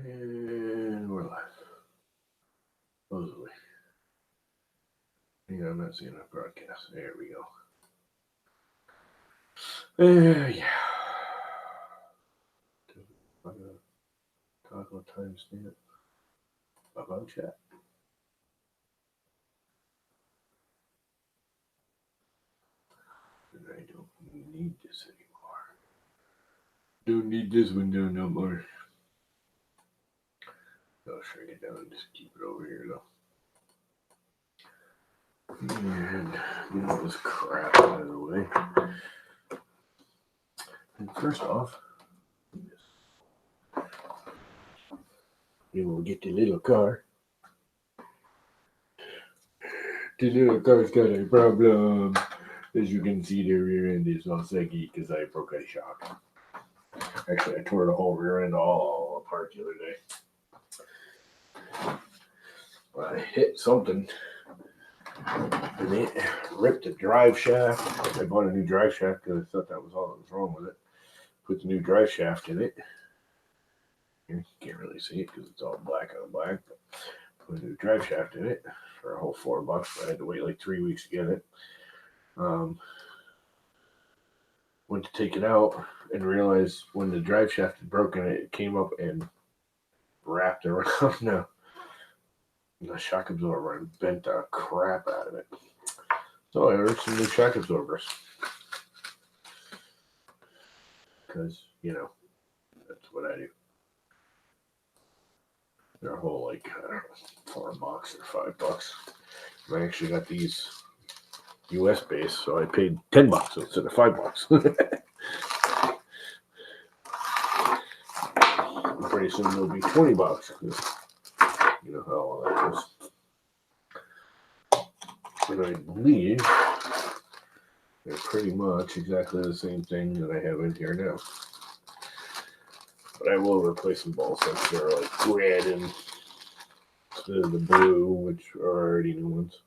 And we're live. Supposedly. Yeah, I'm not seeing a broadcast. There we go. Yeah. Toggle timestamp. About chat. And I don't need this anymore. Don't need this window no more. I'll shrink it down and just keep it over here though. And get all this crap out of the way. And first off, we will get the little car. The little car's got a problem. As you can see, the rear end is all saggy because I broke a shock. Actually, I tore the whole rear end all apart the other day. I hit something and it ripped the drive shaft. I bought a new drive shaft because I thought that was all that was wrong with it. Put the new drive shaft in it. You can't really see it because it's all black on black. But put a new drive shaft in it for a whole $4. I had to wait like 3 weeks to get it. Went to take it out and realized when the drive shaft had broken, it came up and wrapped around the shock absorber and bent the crap out of it. So I ordered some new shock absorbers because, that's what I do. They're a whole like $4 or $5. And I actually got these US based, so I paid $10 instead of $5. Pretty soon it'll be $20. You know how all that goes. And I believe they're pretty much exactly the same thing that I have in here now. But I will replace them both since they're like red and instead of the blue, which are already new ones.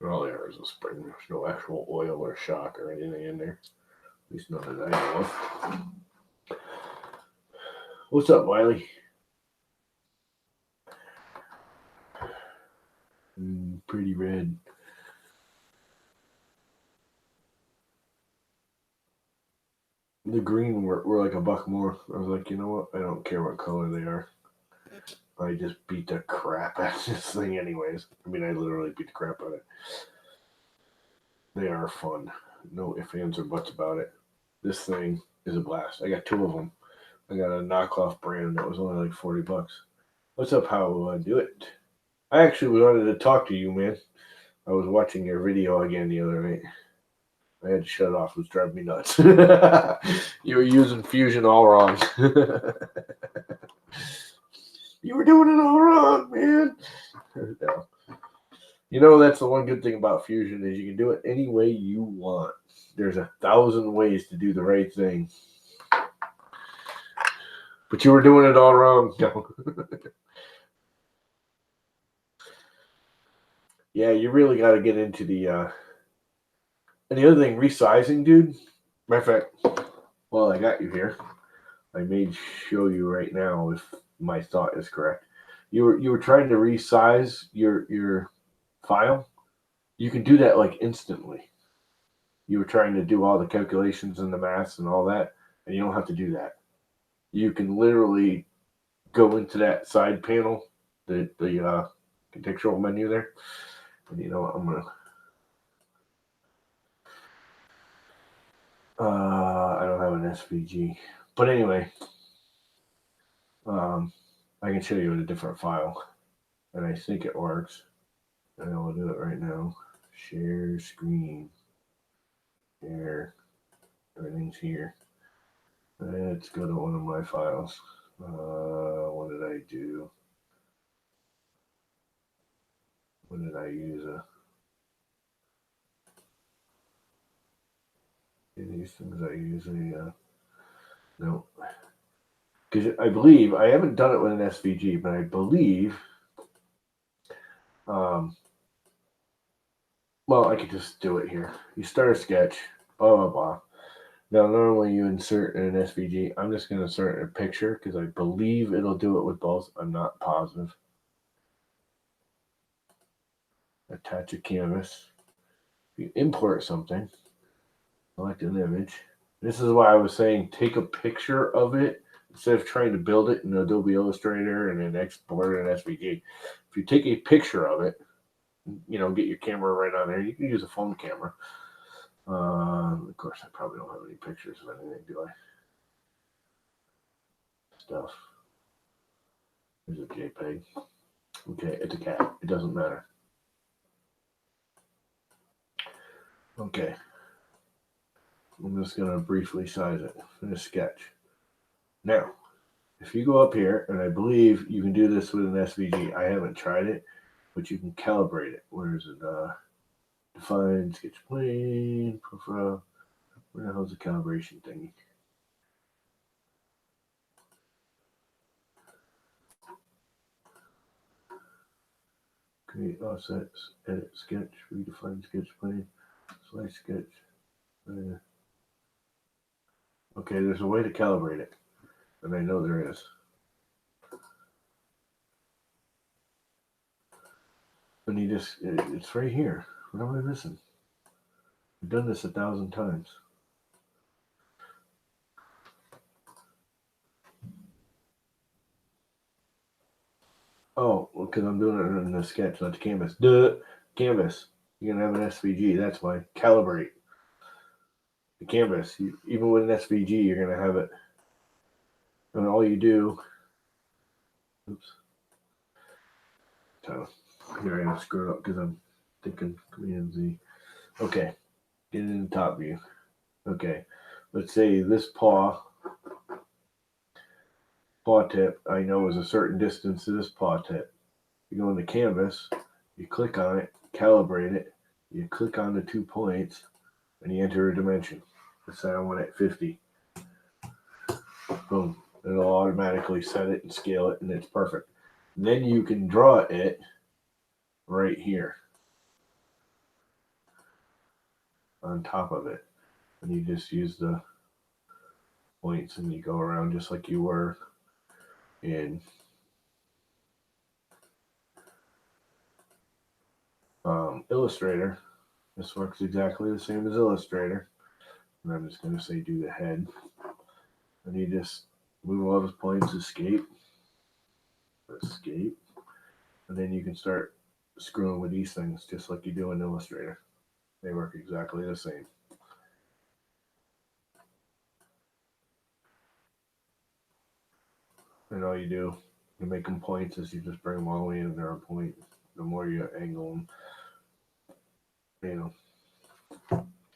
All there is a spring. There's no actual oil or shock or anything in there. At least none that I know of. What's up, Wiley? Pretty red. The green were like $1 more. I was like, you know what? I don't care what color they are. I just beat the crap out of this thing anyways. I mean, I literally beat the crap out of it. They are fun. No ifs, ands, or buts about it. This thing is a blast. I got 2 of them. I got a knockoff brand that was only like $40. What's up, how do it? I actually wanted to talk to you, man. I was watching your video again the other night. I had to shut it off. It was driving me nuts. You were using Fusion all wrong. You were doing it all wrong, man. No. You know, that's the one good thing about Fusion is you can do it any way you want. There's 1,000 ways to do the right thing. But you were doing it all wrong. No. Yeah, you really got to get into the... And the other thing, resizing, dude. Matter of fact, while I got you here, I may show you right now if my thought is correct. You were trying to resize your file. You can do that like instantly. You were trying to do all the calculations and the maths and all that, and you don't have to do that. You can literally go into that side panel, the contextual menu there, and you know what, I'm gonna. I don't have an SVG, but anyway, I can show you in a different file, and I think it works. And I will do it right now. Share screen. Here, everything's here. Let's go to one of my files. What did I do? What did I use? These things I usually no, because I believe I haven't done it with an SVG, but I believe well, I could just do it here. You start a sketch, blah blah blah. Now, normally you insert in an SVG. I'm just going to insert a picture because I believe it'll do it with both. I'm not positive. Attach a canvas. If you import something, select an image. This is why I was saying take a picture of it instead of trying to build it in Adobe Illustrator and then export it in SVG. If you take a picture of it, get your camera right on there. You can use a phone camera. Of course, I probably don't have any pictures of anything, do I? Stuff. There's a JPEG. Okay, it's a cat. It doesn't matter. Okay. I'm just going to briefly size it. Finish sketch. Now, if you go up here, and I believe you can do this with an SVG. I haven't tried it, but you can calibrate it. Where is it? Define, sketch plane, profile. Where the hell's the calibration thingy? Create offsets, edit sketch, redefine sketch plane, slice sketch. Okay, there's a way to calibrate it, and I know there is. And it's right here. What am I missing? I've done this 1,000 times. Oh, well, because I'm doing it in the sketch, not the canvas. Duh, canvas. You're gonna have an SVG. That's why. Calibrate the canvas. Even with an SVG, you're gonna have it. And all you do. Oops. So here I screwed up because I'm thinking Command Z. Okay, get it in the top view. Okay, let's say this paw tip I know is a certain distance to this paw tip. You go into canvas, you click on it, calibrate it, you click on the 2 points, and you enter a dimension. Let's say I want it 50. Boom. It'll automatically set it and scale it, and it's perfect. Then you can draw it right here on top of it. And you just use the points and you go around just like you were in Illustrator. This works exactly the same as Illustrator. And I'm just going to say do the head. And you just move all those points, escape. And then you can start screwing with these things just like you do in Illustrator. They work exactly the same. And all you do to make them points is you just bring them all the way in there a point. The more you angle them,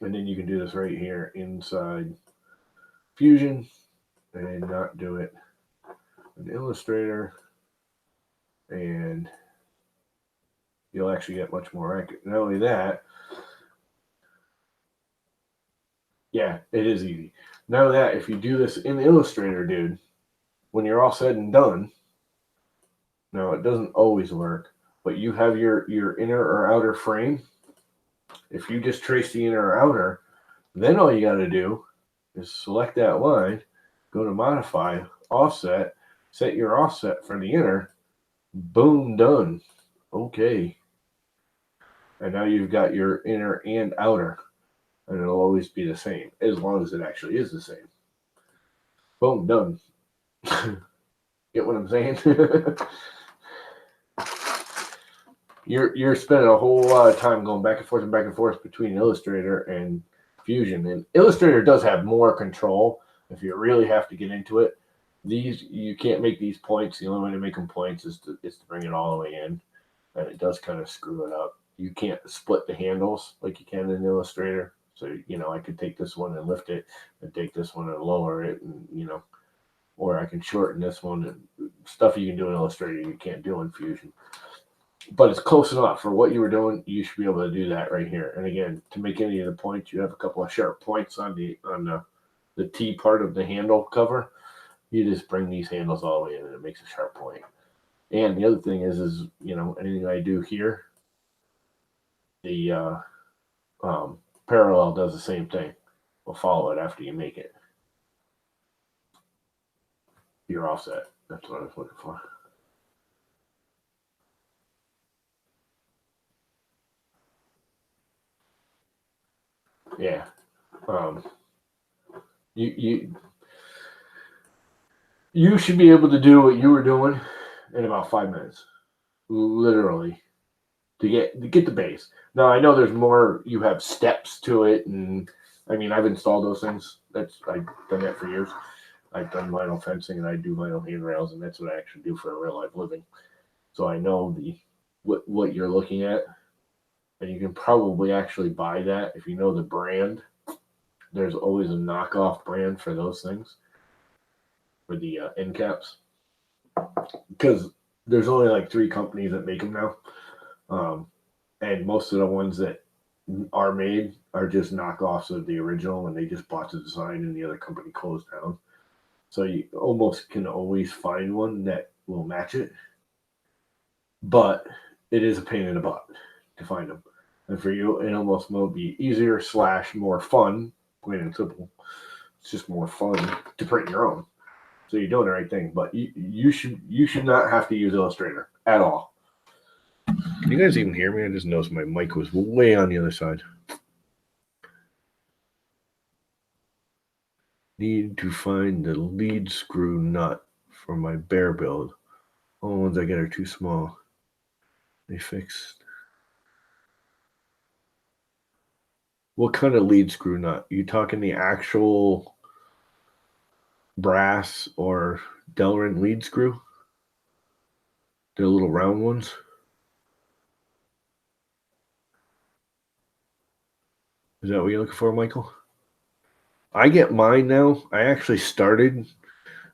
And then you can do this right here inside Fusion and not do it in Illustrator, and you'll actually get much more accurate. Not only that, yeah, it is easy. Not only that, if you do this in Illustrator, dude, when you're all said and done, now it doesn't always work, but you have your inner or outer frame. If you just trace the inner or outer, then all you got to do is select that line, go to modify, offset, set your offset for the inner, boom, done. Okay. And now you've got your inner and outer, and it'll always be the same, as long as it actually is the same. Boom, done. Get what I'm saying? You're spending a whole lot of time going back and forth between Illustrator and Fusion. And Illustrator does have more control if you really have to get into it. These, you can't make these points. The only way to make them points is to bring it all the way in. And it does kind of screw it up. You can't split the handles like you can in Illustrator. So, I could take this one and lift it and take this one and lower it, and, or I can shorten this one, and stuff you can do in Illustrator you can't do in Fusion. But it's close enough for what you were doing. You should be able to do that right here. And again, to make any of the points, you have a couple of sharp points on the T part of the handle cover. You just bring these handles all the way in, and it makes a sharp point. And the other thing is anything I do here, the parallel does the same thing. will follow it after you make it. You're offset. That's what I was looking for. Yeah. You you should be able to do what you were doing in about 5 minutes, literally, to get the base. Now I know there's more. You have steps to it, and I mean I've installed those things. I've done that for years. I've done vinyl fencing and I do vinyl handrails, and that's what I actually do for a real life living. So I know what you're looking at, and you can probably actually buy that if you know the brand. There's always a knockoff brand for those things, for the end caps, because there's only like 3 companies that make them now, and most of the ones that are made are just knockoffs of the original, and they just bought the design, and the other company closed down. So you almost can always find one that will match it, but it is a pain in the butt to find them. And for you, it almost will be easier / more fun, plain and simple. It's just more fun to print your own. So you're doing the right thing, but you should not have to use Illustrator at all. Can you guys even hear me? I just noticed my mic was way on the other side. Need to find the lead screw nut for my bear build. All the ones I get are too small. They fixed. What kind of lead screw nut? You talking the actual brass or Delrin lead screw? The little round ones? Is that what you're looking for, Michael? I get mine now. I actually started.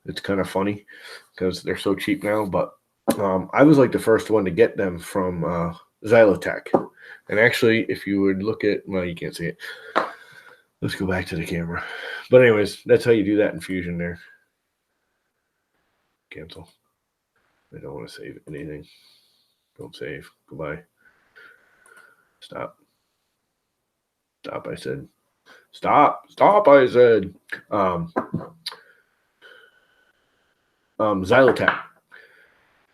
It's kind of funny because they're so cheap now, but I was like the first one to get them from Xylotech. And actually, if you would look at, well, you can't see it. Let's go back to the camera. But anyways, that's how you do that in Fusion there. Cancel. I don't want to save anything. Don't save. Goodbye. Stop. Stop, I said. Stop. Stop, I said. Xylotech.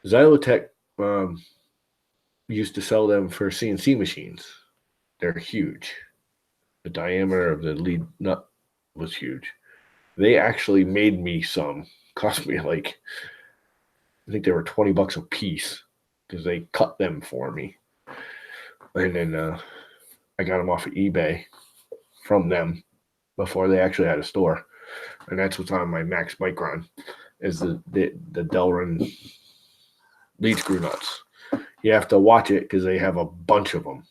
Xylotech used to sell them for CNC machines. They're huge. The diameter of the lead nut was huge. They actually made me some. Cost me like, I think they were $20 a piece because they cut them for me. And then I got them off of eBay from them before they actually had a store. And that's what's on my Max Micron is the Delrin lead screw nuts. You have to watch it because they have a bunch of them.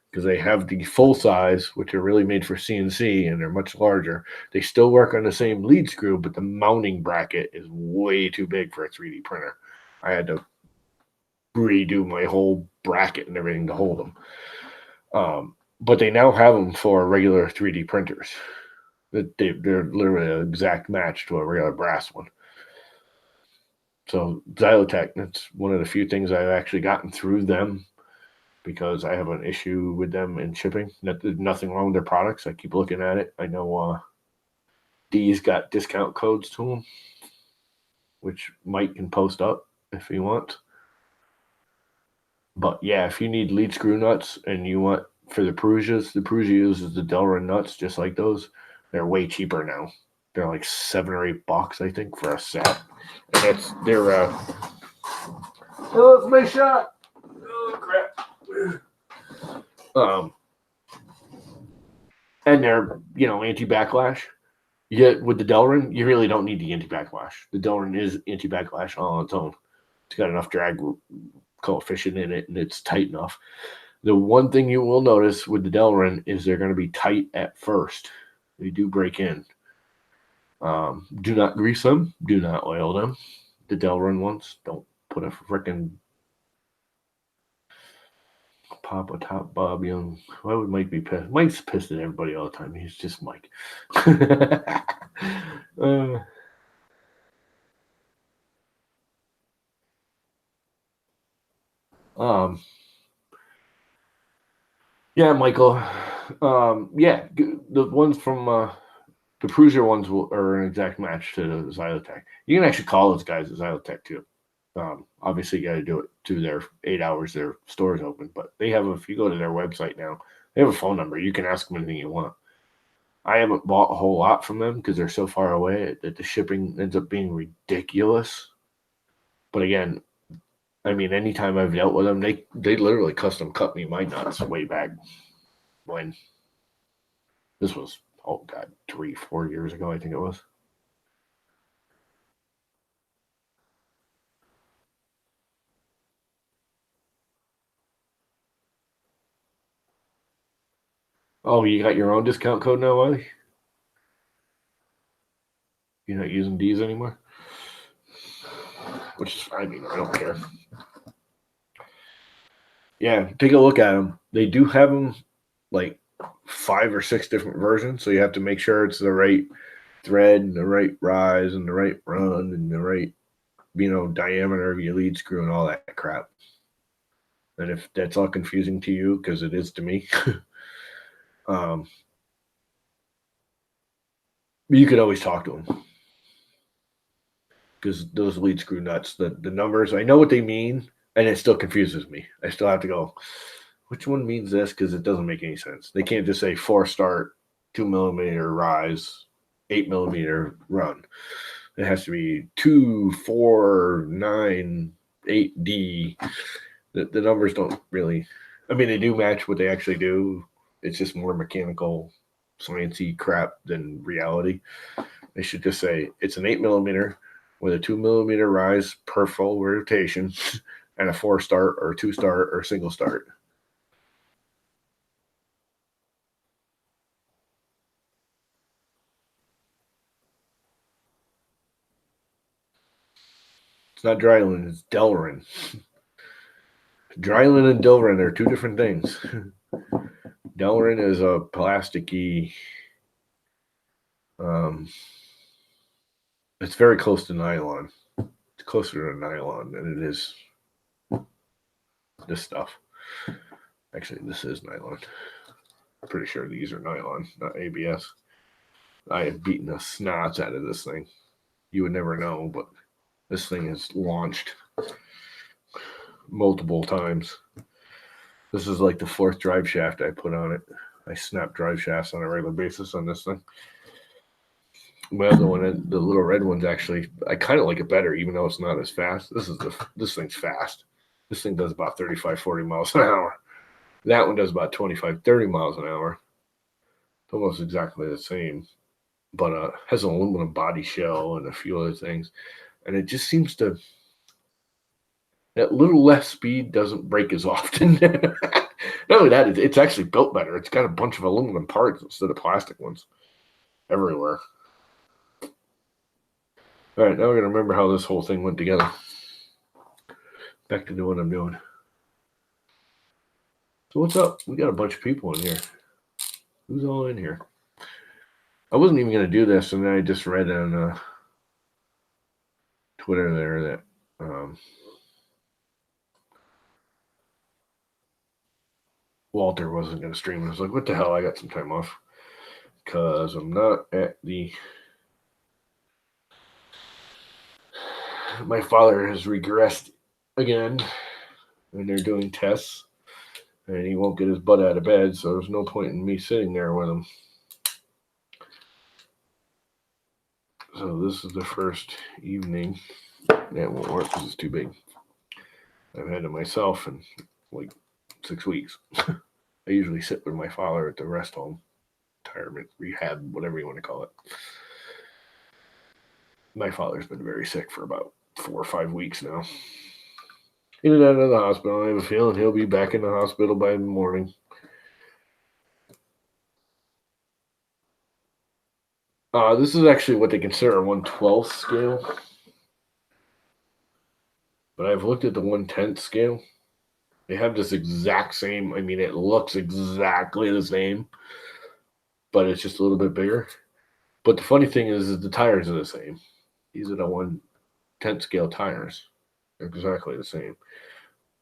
Because they have the full size, which are really made for CNC, and they're much larger. They still work on the same lead screw, but the mounting bracket is way too big for a 3D printer. I had to redo my whole bracket and everything to hold them. But they now have them for regular 3D printers. They're literally an exact match to a regular brass one. So Xylotech, that's one of the few things I've actually gotten through them because I have an issue with them in shipping. There's nothing wrong with their products. I keep looking at it. I know D's got discount codes to them, which Mike can post up if he wants. But yeah, if you need lead screw nuts and you want for the Perugias uses the Delrin nuts just like those. They're way cheaper now. They're like $7 or $8, I think, for a set. And they're oh, it's my shot. Oh crap. And they're, anti-backlash. Yet with the Delrin, you really don't need the anti-backlash. The Delrin is anti-backlash all on its own. It's got enough drag coefficient in it, and it's tight enough. The one thing you will notice with the Delrin is they're going to be tight at first. They do break in. Do not grease them. Do not oil them. The Delrin ones, don't put a freaking Papa Top Bob Young. Why would Mike be pissed? Mike's pissed at everybody all the time. He's just Mike. Yeah, Michael. Yeah, the ones from the Pruger ones are an exact match to the Xylotech. You can actually call those guys at Xylotech too. Obviously, you got to do it to their 8 hours their store's open, but they have. If you go to their website now, they have a phone number. You can ask them anything you want. I haven't bought a whole lot from them because they're so far away that the shipping ends up being ridiculous. But again, I mean, anytime I've dealt with them, they literally custom cut me my nuts way back when this was, oh god, 3-4 years ago, I think it was. Oh, you got your own discount code now, Wiley? You're not using D's anymore? Which, I mean, I don't care. Yeah, take a look at them. They do have them like 5 or 6 different versions, so you have to make sure it's the right thread and the right rise and the right run and the right, diameter of your lead screw and all that crap. And if that's all confusing to you, because it is to me, um, you could always talk to them because those lead screw nuts, the numbers, I know what they mean, and it still confuses me. I still have to go, which one means this? Because it doesn't make any sense. They can't just say 4 start, 2 millimeter rise, 8 millimeter run. It has to be 2, 4, 9, 8D. The numbers don't really, I mean, they do match what they actually do. It's just more mechanical, sciencey crap than reality. They should just say it's an 8 millimeter with a 2 millimeter rise per full rotation and a 4 start or 2 start or single start. It's not Drylin, it's Delrin. Drylin and Delrin are 2 different things. Delrin is a plasticky, it's very close to nylon. It's closer to nylon than it is this stuff. Actually, this is nylon. I'm pretty sure these are nylon, not ABS. I have beaten the snots out of this thing. You would never know, but this thing is launched multiple times. This is like the 4th drive shaft I put on it. I snap drive shafts on a regular basis on this thing. My other one, the little red one's actually, I kind of like it better, even though it's not as fast. This thing's fast. This thing does about 35, 40 miles an hour. That one does about 25, 30 miles an hour. It's almost exactly the same, but has an aluminum body shell and a few other things. And it just seems to, that little less speed doesn't break as often. Not only that, it's actually built better. It's got a bunch of aluminum parts instead of plastic ones everywhere. All right, now we're going to remember how this whole thing went together. Back to doing what I'm doing. So what's up? We got a bunch of people in here. Who's all in here? I wasn't even going to do this, and then I just read on Twitter there that Walter wasn't going to stream. I was like, what the hell? I got some time off because I'm not at the. My father has regressed again, and they're doing tests, and he won't get his butt out of bed, so there's no point in me sitting there with him. So this is the first evening. That won't work because it's too big. I've had it myself in like 6 weeks. I usually sit with my father at the rest home, retirement, rehab, whatever you want to call it. My father's been very sick for about 4 or 5 weeks now. In and out of the hospital. I have a feeling he'll be back in the hospital by the morning. This is actually what they consider a 1/12 scale. But I've looked at the 1/10 scale. They have this exact same, I mean, it looks exactly the same, but it's just a little bit bigger. But the funny thing is the tires are the same. These are the 1/10 scale tires. They're exactly the same.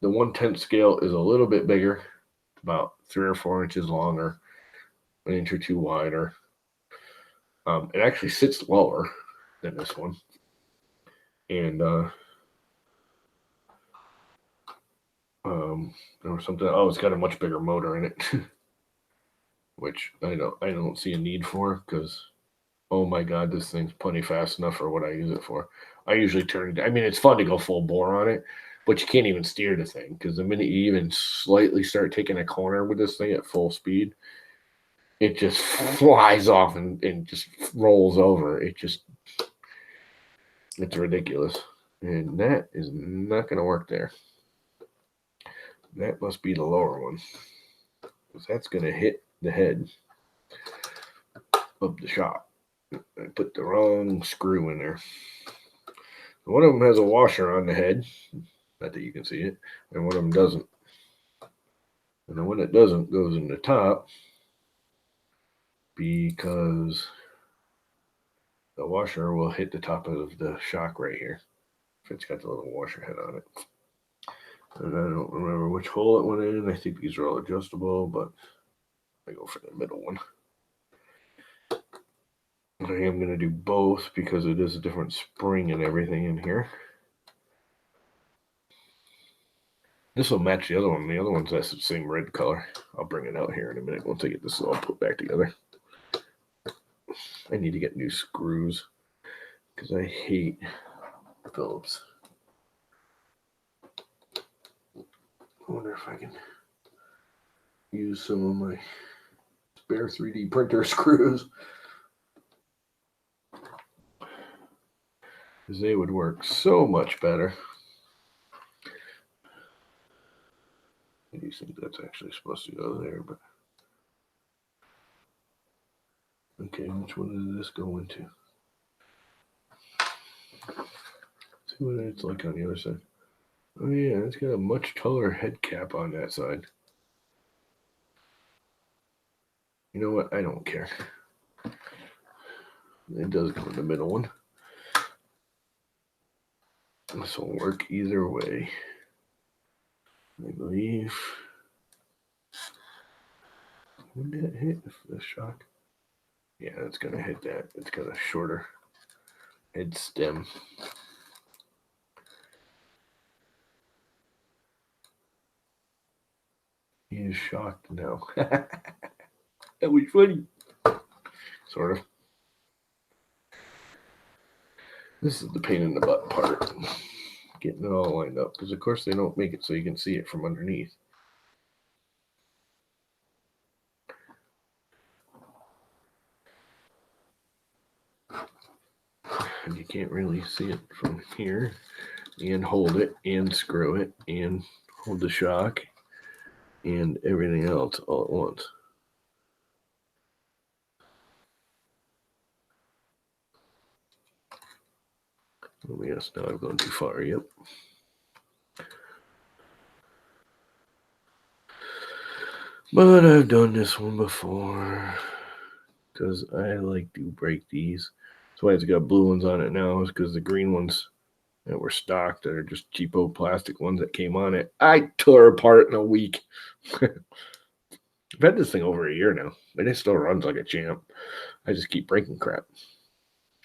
The 1/10 scale is a little bit bigger, about 3 or 4 inches longer. an inch or two wider. It actually sits lower than this one. And or something. Oh, it's got a much bigger motor in it, which I don't see a need for, because oh my god, this thing's plenty fast enough for what I use it for. I usually turn. I mean, it's fun to go full bore on it, but you can't even steer the thing, because the minute you even slightly start taking a corner with this thing at full speed, it just flies off and just rolls over. It's ridiculous, and that is not going to work there. That must be the lower one, because that's going to hit the head of the shock. I put the wrong screw in there. One of them has a washer on the head, not that you can see it, and one of them doesn't. And the one that doesn't goes in the top, because the washer will hit the top of the shock right here if it's got the little washer head on it. And I don't remember which hole it went in. I think these are all adjustable, but I go for the middle one. I am going to do both because it is a different spring and everything in here. This will match the other one. The other one's the same red color. I'll bring it out here in a minute once I get this all put back together. I need to get new screws because I hate Phillips. I wonder if I can use some of my spare 3D printer screws, because they would work so much better. I do think that's actually supposed to go there, but okay, which one does this go into? See what it's like on the other side. Oh yeah, it's got a much taller head cap on that side. You know what? I don't care. It does go in the middle one. This will work either way, I believe. Would that hit the shock? Yeah, it's gonna hit that. It's got a shorter head stem. He is shocked now. That was funny. Sort of. This is the pain in the butt part. Getting it all lined up. Because, of course, they don't make it so you can see it from underneath. And you can't really see it from here. And hold it. And screw it. And hold the shock. And everything else all at once. Oh, yes, now I've gone too far. Yep. But I've done this one before, because I like to break these. That's why it's got blue ones on it now, is because the green ones that were stocked, that are just cheapo plastic ones that came on it, I tore apart in a week. I've had this thing over a year now, and it still runs like a champ. I just keep breaking crap.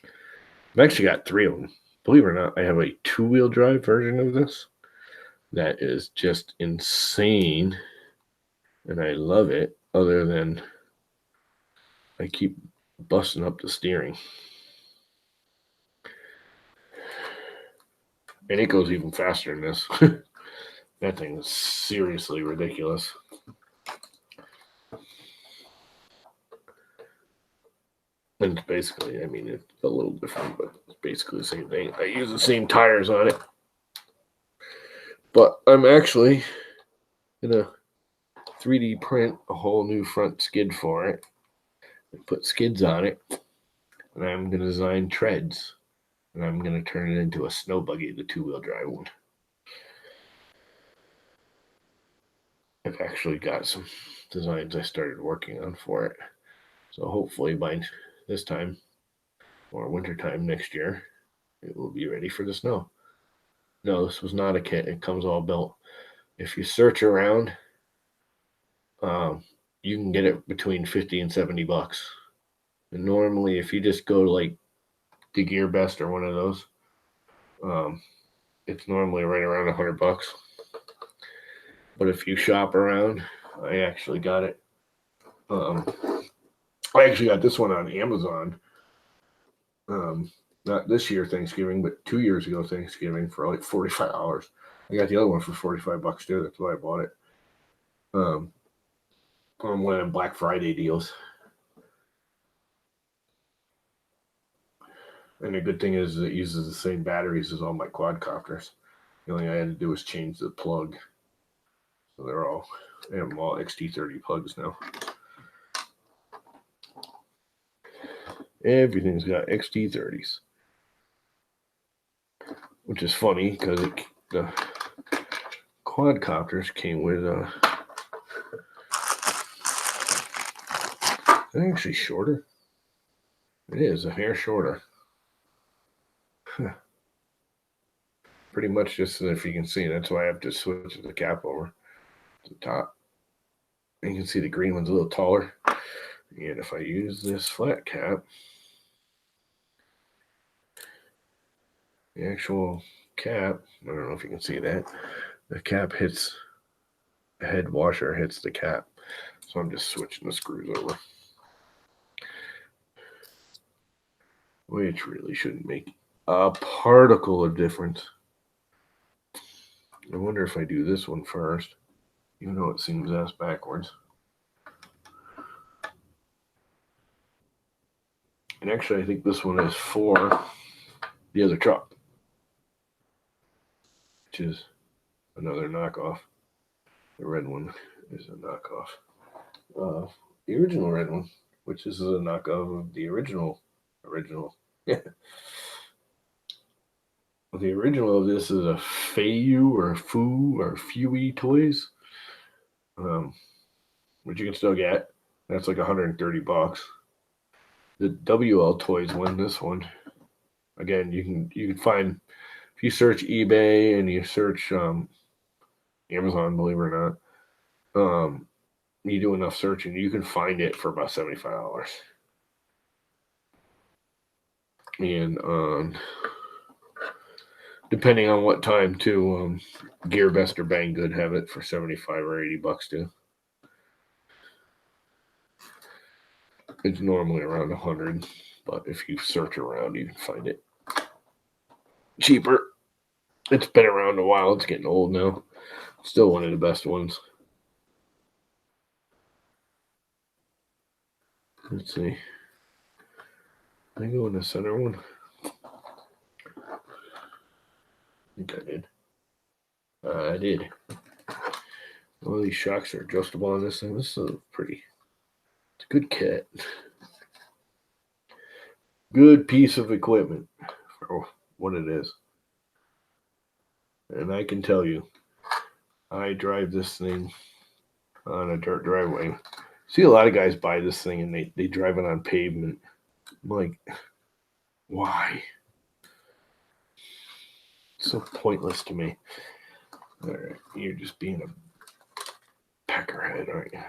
I've actually got 3 of them. Believe it or not, I have a 2-wheel drive version of this that is just insane, and I love it, other than I keep busting up the steering. And it goes even faster than this. That thing is seriously ridiculous. And it's basically, I mean, it's a little different, but it's basically the same thing. I use the same tires on it. But I'm actually going to 3D print a whole new front skid for it. And put skids on it. And I'm going to design treads. And I'm going to turn it into a snow buggy, the 2-wheel drive one. I've actually got some designs I started working on for it. So hopefully by this time, or wintertime next year, it will be ready for the snow. No, this was not a kit. It comes all built. If you search around, you can get it between 50 and 70 bucks. And normally, if you just go to like the Gear Best or one of those, it's normally right around 100 bucks. But if you shop around, I actually got it. I actually got this one on Amazon. Not this year Thanksgiving, but 2 years ago Thanksgiving for like $45. I got the other one for 45 bucks too. That's why I bought it. On one of them Black Friday deals. And the good thing is it uses the same batteries as all my quadcopters. The only thing I had to do was change the plug. So I have them all XT30 plugs now. Everything's got XT30s. Which is funny because the quadcopters came with they're actually shorter. It is a hair shorter. Pretty much just if you can see, that's why I have to switch the cap over to the top. And you can see the green one's a little taller. And if I use this flat cap, the actual cap, I don't know if you can see that, the cap hits the head washer, hits the cap. So I'm just switching the screws over. Which really shouldn't make a particle of difference. I wonder if I do this one first, even though it seems ass backwards. And actually, I think this one is for the other truck, which is another knockoff. The red one is a knockoff. The original red one, which is a knockoff of the original. Yeah. The original of this is a Feiyu or Fu or Fui Toys, which you can still get. That's like 130 bucks. The WL Toys won this one. Again, you can find, if you search eBay and you search Amazon, believe it or not, you do enough searching, you can find it for about $75. And depending on what time too, Gear Best or Banggood have it for 75 or 80 bucks too. It's normally around 100, but if you search around, you can find it cheaper. It's been around a while. It's getting old now. Still one of the best ones. Let's see. Did I go in the center one? I think I did. I did. All these shocks are adjustable on this thing. This is pretty. It's a good kit. Good piece of equipment for what it is. And I can tell you, I drive this thing on a dirt driveway. See a lot of guys buy this thing and they drive it on pavement. I'm like, why? It's so pointless to me. All right, you're just being a peckerhead, aren't you?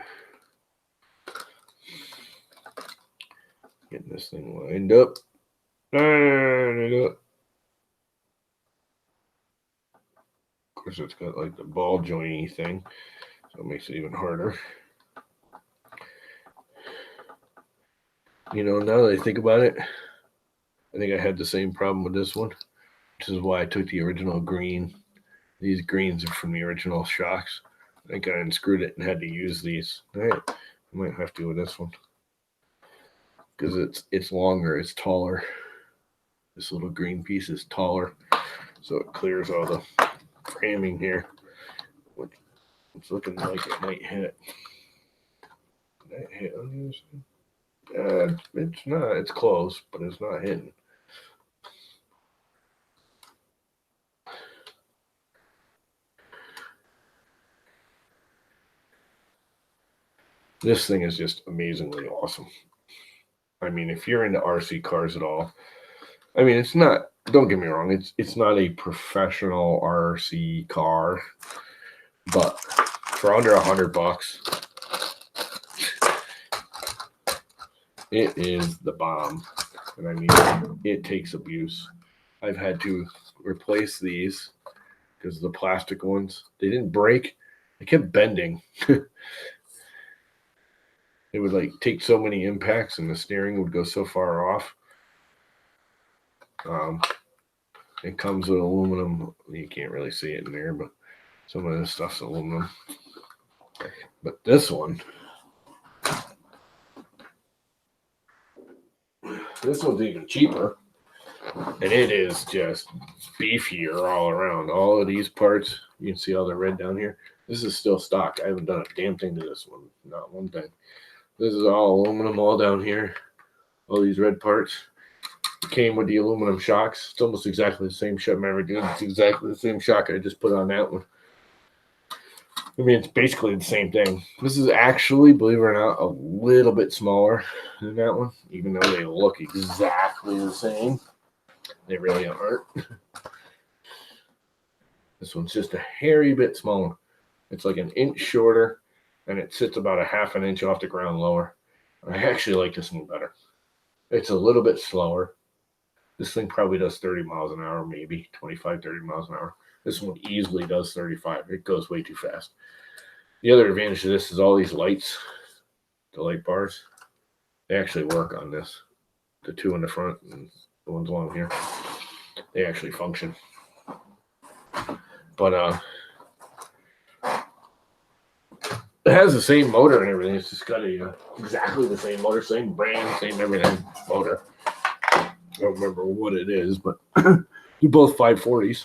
Getting this thing lined up. Of course, it's got like the ball jointy thing, so it makes it even harder. You know, now that I think about it, I think I had the same problem with this one, which is why I took the original green. These greens are from the original shocks. I think I unscrewed it and had to use these. All right, I might have to with this one because it's longer, it's taller. This little green piece is taller, so it clears all the framing here. It's looking like it might hit. Did that hit on the other side? It's not. It's close, but it's not hitting. This thing is just amazingly awesome. I mean, if you're into RC cars at all, I mean, it's not. Don't get me wrong. It's not a professional RC car, but for under $100, It is the bomb. And I mean, it takes abuse. I've had to replace these because the plastic ones, they didn't break. They kept bending. It would like take so many impacts and the steering would go so far off. It comes with aluminum. You can't really see it in there, but some of this stuff's aluminum. But this one's even cheaper. And it is just beefier all around. All of these parts, you can see all the red down here. This is still stock. I haven't done a damn thing to this one. Not one thing. This is all aluminum all down here. All these red parts came with the aluminum shocks. It's almost exactly the same shock. Remember, dude, it's exactly the same shock I just put on that one. I mean, it's basically the same thing. This is actually, believe it or not, a little bit smaller than that one, even though they look exactly the same. They really aren't. This one's just a hairy bit smaller. It's like an inch shorter, and it sits about a half an inch off the ground lower. I actually like this one better. It's a little bit slower. This thing probably does 30 miles an hour, maybe 25, 30 miles an hour. This one easily does 35. It goes way too fast. The other advantage of this is all these lights, the light bars, they actually work on this. The two in the front and the ones along here, they actually function. But it has the same motor and everything. It's just got exactly the same motor, same brand, same everything motor. I don't remember what it is, but they're both 540s.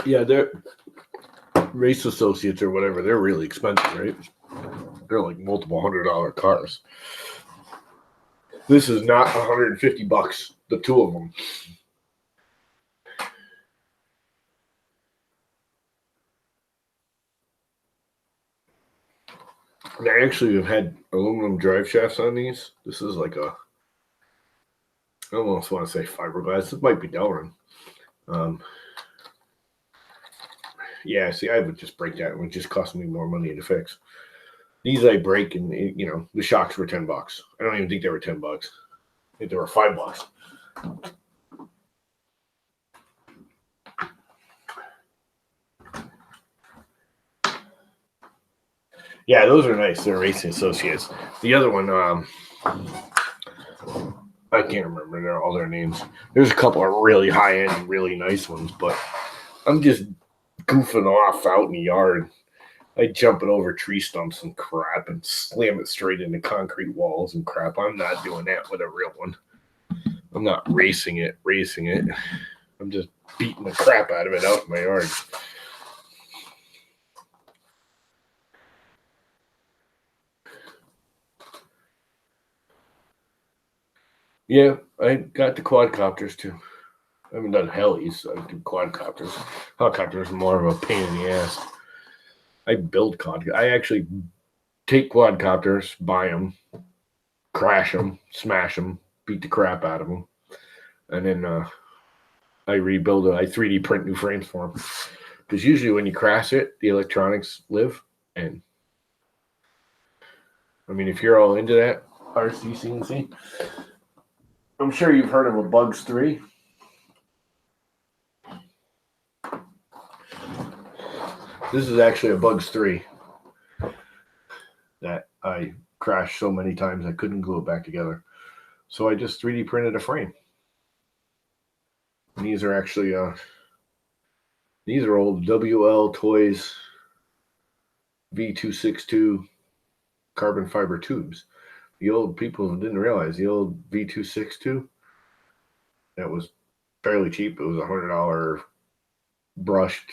Yeah, they're race associates or whatever. They're really expensive, right? They're like multiple $100 cars. This is not $150. The two of them. They actually have had aluminum drive shafts on these. This is like a, I almost want to say fiberglass. It might be Delrin. Yeah, see, I would just break that. It would just cost me more money to fix. These I break, and the shocks were $10. I don't even think they were $10. I think they were $5. Yeah, those are nice. They're Racing Associates. The other one, I can't remember all their names. There's a couple of really high end, really nice ones, but I'm just goofing off out in the yard. I jump it over tree stumps and crap and slam it straight into concrete walls and crap. I'm not doing that with a real one. I'm not racing it. I'm just beating the crap out of it out in my yard. Yeah, I got the quadcopters too. I haven't done helis, so I do quadcopters. Helicopters are more of a pain in the ass. I build quadcopters. I actually take quadcopters, buy them, crash them, smash them, beat the crap out of them, and then I rebuild it. I 3D print new frames for them. Because usually when you crash it, the electronics live. And I mean, if you're all into that RC CNC, I'm sure you've heard of a Bugs 3. This is actually a Bugs 3 that I crashed so many times I couldn't glue it back together. So I just 3D printed a frame. And these are actually these are old WL Toys V262 carbon fiber tubes. The old people didn't realize the old V262, that was fairly cheap. It was $100 brushed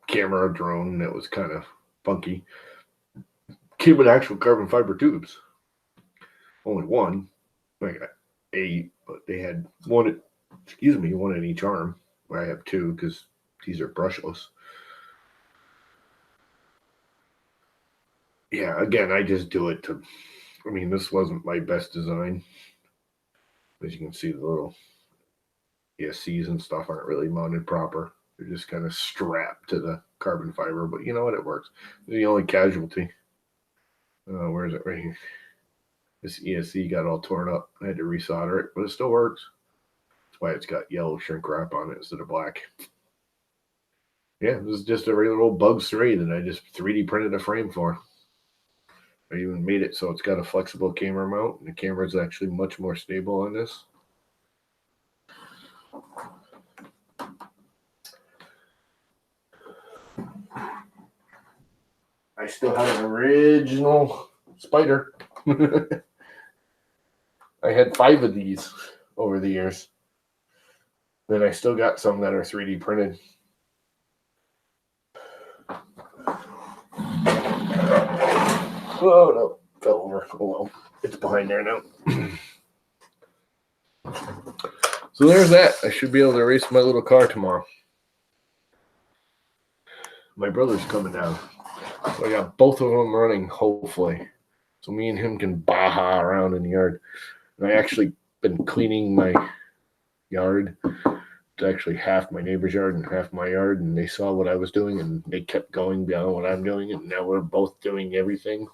camera drone that was kind of funky. Came with actual carbon fiber tubes. Only one. I got 8, but they had one in each arm. Where I have 2 because these are brushless. Yeah, again, I just do it to. I mean, this wasn't my best design. As you can see, the little ESCs and stuff aren't really mounted proper. They're just kind of strapped to the carbon fiber, but you know what? It works. The only casualty, where is it? Right here. This ESC got all torn up. I had to resolder it, but it still works. That's why it's got yellow shrink wrap on it instead of black. Yeah, this is just a regular old Bugs 3 that I just 3D printed a frame for. I even made it so it's got a flexible camera mount, and the camera is actually much more stable on this. I still have an original spider. I had 5 of these over the years. Then I still got some that are 3D printed. Oh no, fell over. Oh well, it's behind there now. So there's that. I should be able to race my little car tomorrow. My brother's coming down. So I got both of them running, hopefully. So me and him can baha around in the yard. And I actually been cleaning my yard. It's actually half my neighbor's yard and half my yard, and they saw what I was doing, and they kept going beyond what I'm doing, and now we're both doing everything.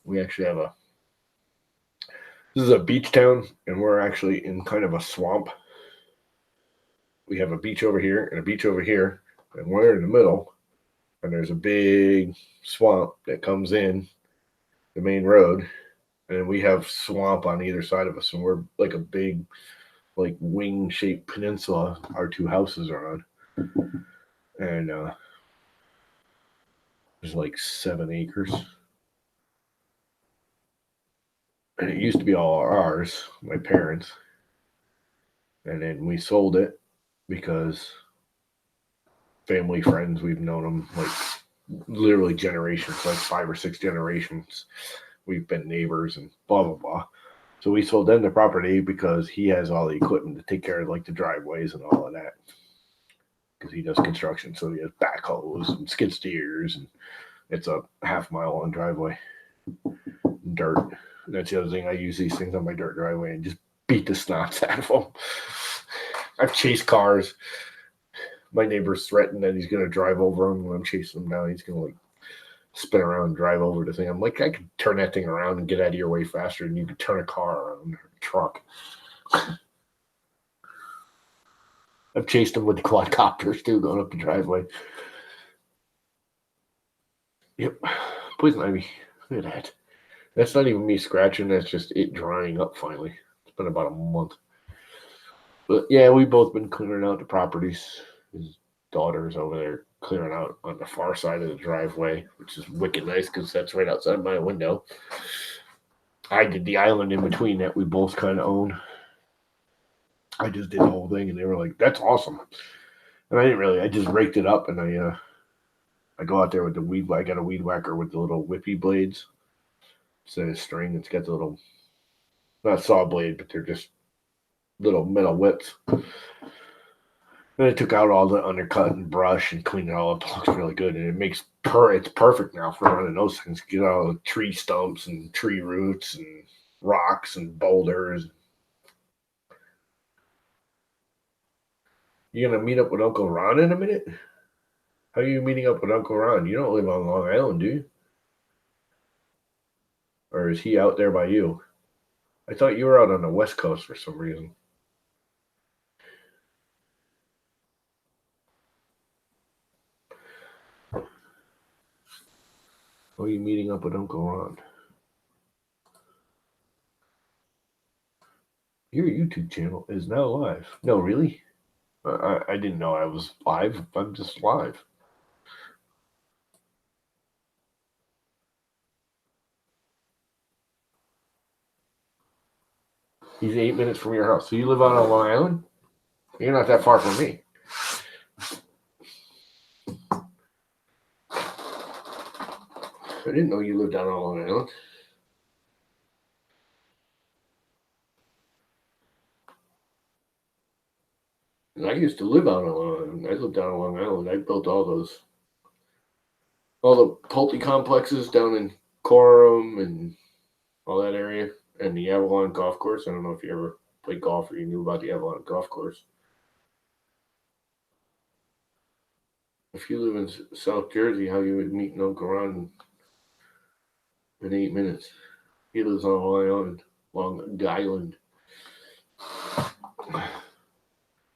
We actually have this is a beach town, and we're actually in kind of a swamp. We have a beach over here and a beach over here, and we're in the middle, and there's a big swamp that comes in the main road, and we have swamp on either side of us, and we're like a big like wing-shaped peninsula our 2 houses are on. And there's like 7 acres. And it used to be all ours, my parents. And then we sold it because family friends, we've known them like literally generations, like 5 or 6 generations. We've been neighbors and blah, blah, blah. So we sold them the property because he has all the equipment to take care of like the driveways and all of that. Because he does construction, so he has backhoes and skid steers, and it's a half-mile long driveway. Dirt. And that's the other thing. I use these things on my dirt driveway and just beat the snots out of them. I've chased cars. My neighbor's threatened that he's going to drive over them when I'm chasing them down. He's going to like spin around and drive over the thing. I'm like, I could turn that thing around and get out of your way faster than you could turn a car around or a truck. I've chased them with the quadcopters too, going up the driveway. Yep. Poison ivy. Look at that. That's not even me scratching. That's just it drying up finally. It's been about a month. But yeah, we've both been clearing out the properties. His daughter's over there clearing out on the far side of the driveway, which is wicked nice because that's right outside my window. I did the island in between that we both kind of own. I just did the whole thing, and they were like, "That's awesome." And I didn't really. I just raked it up, and I go out there with the weed. I got a weed whacker with the little whippy blades. It's a string. It's got the little, not saw blade, but they're just little metal whips. And I took out all the undercut and brush and cleaned it all up. It looks really good, and it makes it's perfect now for running those things. Get all the tree stumps and tree roots and rocks and boulders. You gonna meet up with Uncle Ron in a minute? How are you meeting up with Uncle Ron? You don't live on Long Island, do you? Or is he out there by you? I thought you were out on the West Coast for some reason. How are you meeting up with Uncle Ron? Your YouTube channel is now live. No, really? I didn't know I was live. I'm just live. He's 8 minutes from your house. So you live out on Long Island? You're not that far from me. I didn't know you lived out on Long Island. I used to live out on Long Island. I lived out on Long Island. I built all the Pulte complexes down in Coram and all that area, and the Avalon Golf Course. I don't know if you ever play golf or you knew about the Avalon golf course. If you live in South Jersey, how you would meet an Uncle Ron in 8 minutes? He lives on Long Island.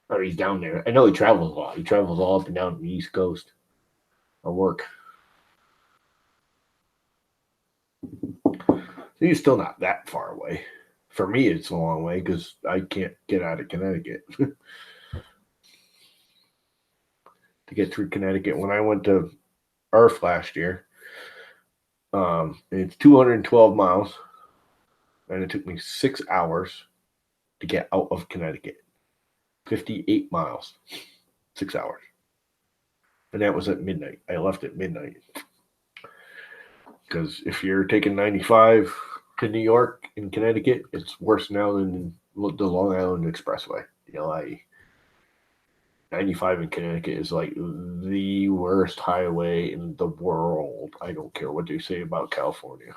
Or he's down there. I know he travels a lot. He travels all up and down the East Coast for work. So he's still not that far away. For me, it's a long way because I can't get out of Connecticut. To get through Connecticut, when I went to Earth last year, it's 212 miles, and it took me 6 hours to get out of Connecticut. 58 miles, 6 hours. And that was at midnight. I left at midnight. Because if you're taking 95 to New York in Connecticut, it's worse now than the Long Island Expressway, the LIE. 95 in Connecticut is like the worst highway in the world. I don't care what they say about California.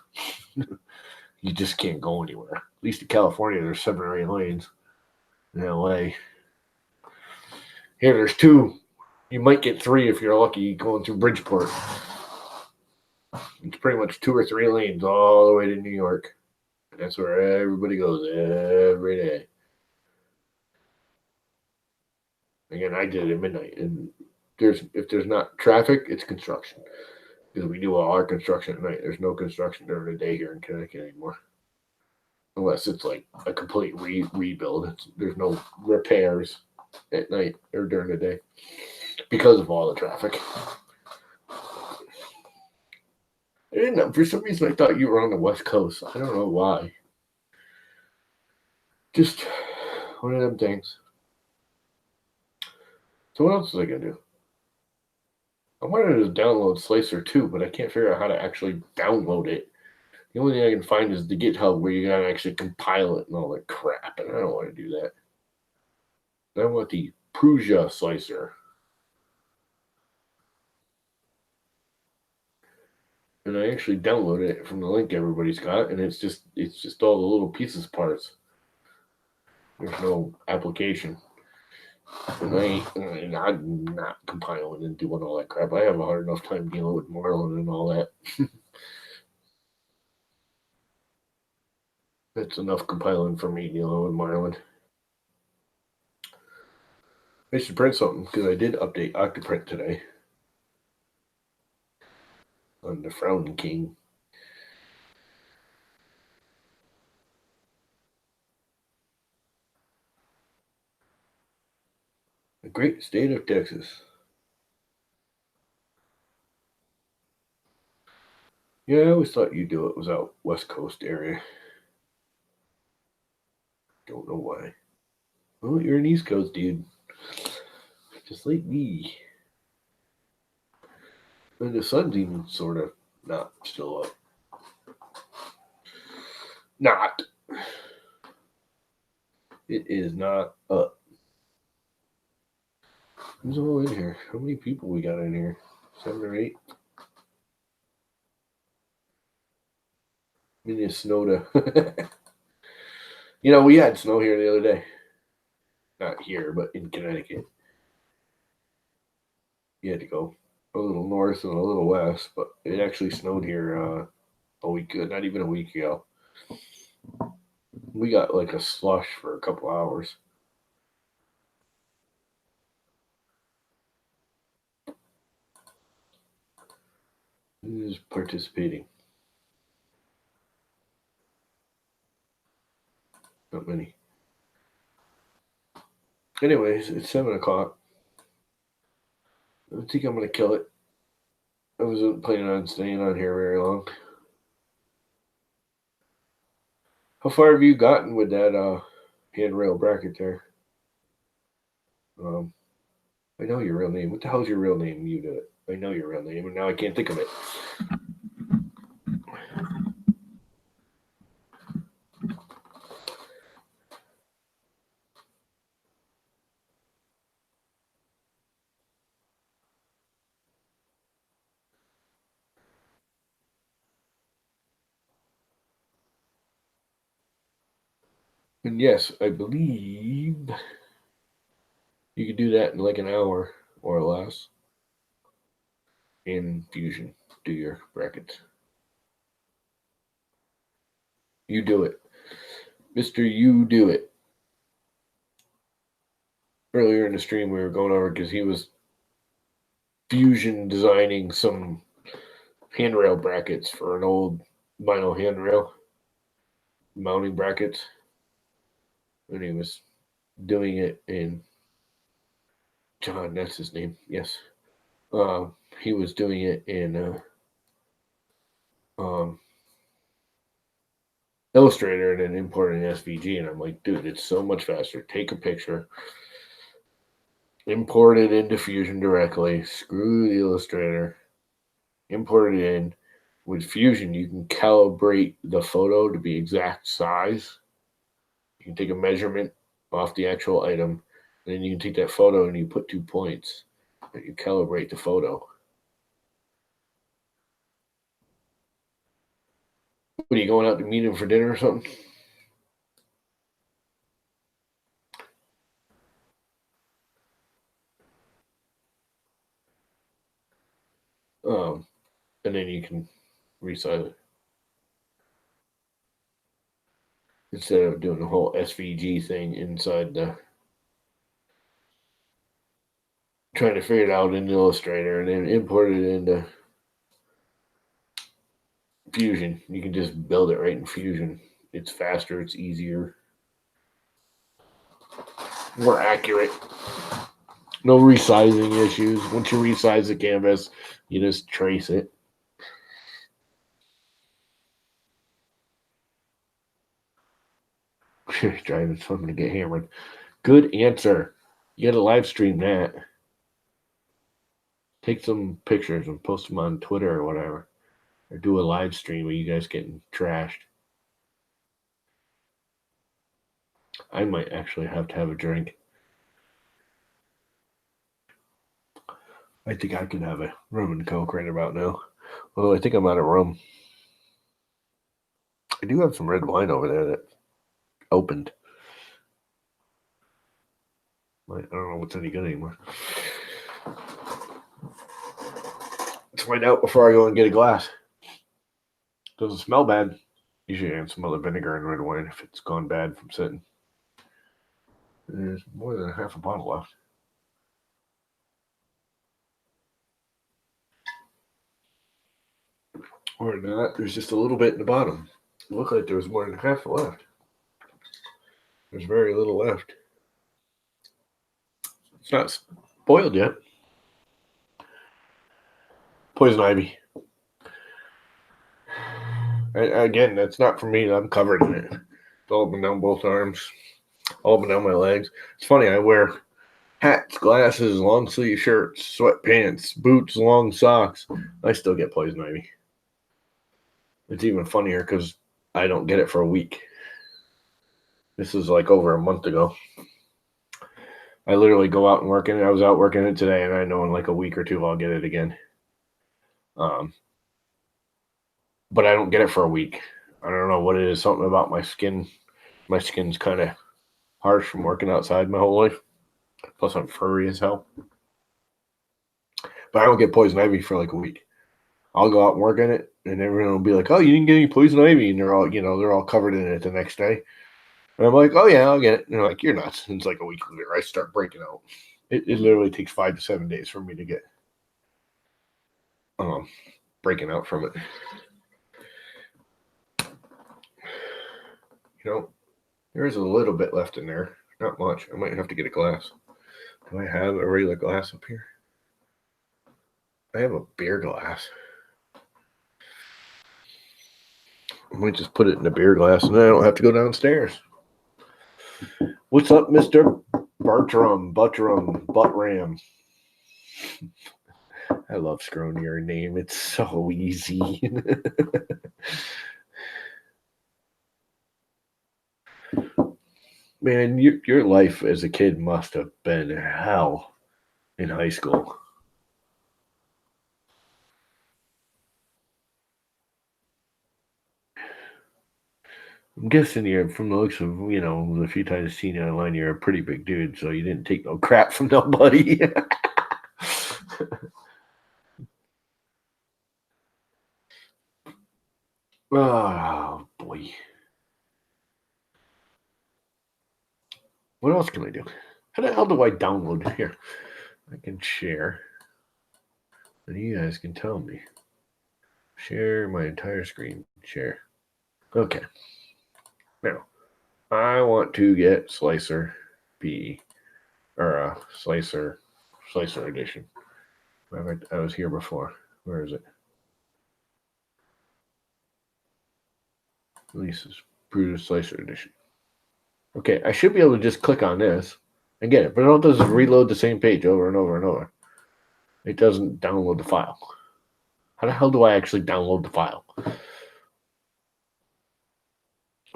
You just can't go anywhere. At least in California, there's 7 or 8 lanes. In LA, here there's 2. You might get 3 if you're lucky going through Bridgeport. It's pretty much 2 or 3 lanes all the way to New York. And that's where everybody goes every day. Again, I did it at midnight. And if there's not traffic, it's construction. Because we do all our construction at night. There's no construction during the day here in Connecticut anymore. Unless it's like a complete rebuild. There's no repairs at night or during the day because of all the traffic. I didn't know. For some reason, I thought you were on the West Coast. I don't know why. Just one of them things. So what else was I going to do? I wanted to download Slicer too, but I can't figure out how to actually download it. The only thing I can find is the GitHub where you gotta actually compile it and all that crap, and I don't want to do that. I want the Prusa Slicer. And I actually downloaded it from the link everybody's got, and it's just all the little pieces parts. There's no application. And I'm not compiling and doing all that crap. I have a hard enough time dealing with Marlin and all that. That's enough compiling for me dealing with Marlin. I should print something because I did update Octoprint today on the Frown King. The great state of Texas. Yeah, I always thought you do it was out West Coast area. Don't know why. Well, you're an East Coast dude. Just like me. And the sun's even sort of not still up. Not. It is not up. Who's all in here? How many people we got in here? 7 or 8? Minnesota. We had snow here the other day. Not here, but in Connecticut. You had to go a little north and a little west, but it actually snowed here a week, not even a week ago. We got like a slush for a couple hours. Who's participating? Not many. Anyways, it's 7 o'clock. I think I'm going to kill it. I wasn't planning on staying on here very long. How far have you gotten with that handrail bracket there? I know your real name. What the hell's your real name? You do it. I know your real name, and now I can't think of it. And yes, I believe you could do that in like an hour or less in Fusion. Do your brackets. You do it. Mr. You do it. Earlier in the stream, we were going over because he was Fusion designing some handrail brackets for an old vinyl handrail, mounting brackets. And he was doing it in John, that's his name, yes. He was doing it in Illustrator and then importing SVG. And I'm like, dude, it's so much faster. Take a picture, import it into Fusion directly, screw the Illustrator, import it in. With Fusion, you can calibrate the photo to be exact size. You can take a measurement off the actual item, and then you can take that photo and you put 2 points, and you calibrate the photo. What are you going out to meet him for dinner or something? And then you can resize it instead of doing the whole SVG thing inside the. Trying to figure it out in Illustrator and then import it into Fusion. You can just build it right in Fusion. It's faster, it's easier, more accurate. No resizing issues. Once you resize the canvas, you just trace it. Driving something to get hammered. Good answer. You got to live stream that. Take some pictures and post them on Twitter or whatever. Or do a live stream of you guys getting trashed. I might actually have to have a drink. I think I can have a rum and coke right about now. Although I think I'm out of rum. I do have some red wine over there that opened. I don't know what's any good anymore. Let's find out before I go and get a glass. Doesn't smell bad. Usually I can smell the vinegar in red wine if it's gone bad from sitting. There's more than half a bottle left. Or not, there's just a little bit in the bottom. It looked like there was more than half left. There's very little left. It's not boiled yet. Poison ivy. Again, that's not for me. I'm covered in it. It's all up and down both arms, all up and down my legs. It's funny, I wear hats, glasses, long sleeve shirts, sweatpants, boots, long socks. I still get poison ivy. It's even funnier because I don't get it for a week. This is like over a month ago. I literally go out and work in it. I was out working it today, and I know in like a week or two I'll get it again. But I don't get it for a week. I don't know what it is. Something about my skin. My skin's kind of harsh from working outside my whole life. Plus, I'm furry as hell. But I don't get poison ivy for like a week. I'll go out and work in it, and everyone will be like, "Oh, you didn't get any poison ivy," and they're all covered in it the next day. And I'm like, "Oh yeah, I'll get it." And they're like, "You're nuts." And it's like a week later, I start breaking out. It literally takes 5 to 7 days for me to get breaking out from it. There is a little bit left in there. Not much. I might have to get a glass. Do I have a regular glass up here? I have a beer glass. I might just put it in a beer glass and then I don't have to go downstairs. What's up, Mr. Buttram? I love screwing your name. It's so easy. Man, your life as a kid must have been hell in high school. I'm guessing you're, from the looks of, the few times I've seen you online, you're a pretty big dude, so you didn't take no crap from nobody. Oh, boy. What else can I do? How the hell do I download it? Here? I can share. And you guys can tell me. Share my entire screen. Share. Okay. Now, I want to get Slicer B, or Slicer Edition. I was here before. Where is it? Releases. Brutus Slicer Edition. Okay, I should be able to just click on this and get it, but it does reload the same page over and over and over. It doesn't download the file. How the hell do I actually download the file?